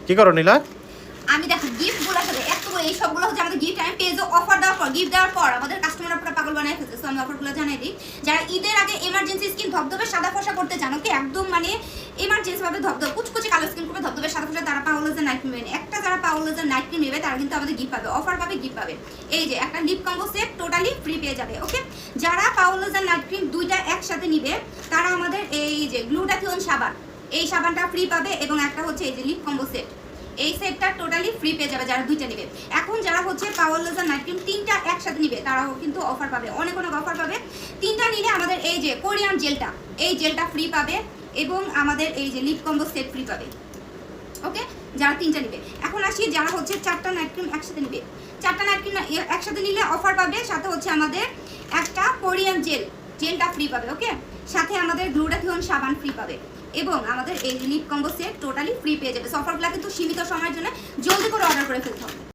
কি করো নীলা? আমি দেখো গিফটগুলো আসলে এতগুলো এই সবগুলো হচ্ছে আমাদের গিফট। আমি পেজে অফার দেওয়ার পর গিফট দেওয়ার পর আমাদের কাস্টমাররা পুরো পাগল বানায় ফেলছে। সো আমি অফারগুলো জানাই দিই। যারা ঈদের আগে এমার্জেন্সি স্কিন ধবধবে সাদা ফর্সা করতে চান, ওকে, একদম মানে এমার্জেন্সি ভাবে ধবধবে কুচকুচে কালো স্কিন করবে, ধবধবে সাদা ফর্সা, তারা পাওয়ালেজার নাইট ক্রিম নেবে। একটা যারা পাওয়ালেজার নাইট ক্রিম নেবে তারা কিন্তু আমাদের গিফট পাবে, অফার পাবে, গিফট পাবে। এই যে একটা lip combo set totally free পেয়ে যাবে, ওকে। যারা পাওয়ালেজার নাইট ক্রিম দুইটা একসাথে নিবে তারা আমাদের এই যে গ্লুটাথিয়ন সাবান, এই সাবানটা ফ্রি পাবে, এবং একটা হচ্ছে এই যে লিপ কম্বো সেট, এই সেটটা টোটালি ফ্রি পেয়ে যাবে যারা দুইটা নেবে। এখন যারা হচ্ছে পাওয়ালেজার নাইট ক্রিম তিনটা একসাথে নিবে তারাও কিন্তু অফার পাবে, অনেক অনেক অফার পাবে। তিনটা নিলে আমাদের এই যে কোরিয়ান জেলটা, এই জেলটা ফ্রি পাবে, এবং আমাদের এই যে লিপ কম্বো সেট ফ্রি পাবে, ওকে, যারা তিনটা নিবে। এখন আসি যারা হচ্ছে চারটা নাইট ক্রিম একসাথে নিবে, চারটা নাইট ক্রিম একসাথে নিলে অফার পাবে, সাথে হচ্ছে আমাদের একটা কোরিয়ান জেলটা ফ্রি পাবে, ওকে, সাথে আমাদের গ্লুটাথিয়ন সাবান ফ্রি পাবে, এবং আমাদের এই lip combo set totally free পেয়ে যাবে। অফারগুলো কিন্তু সীমিত সময়ের জন্য, জলদি করে অর্ডার করে ফেলতে হবে।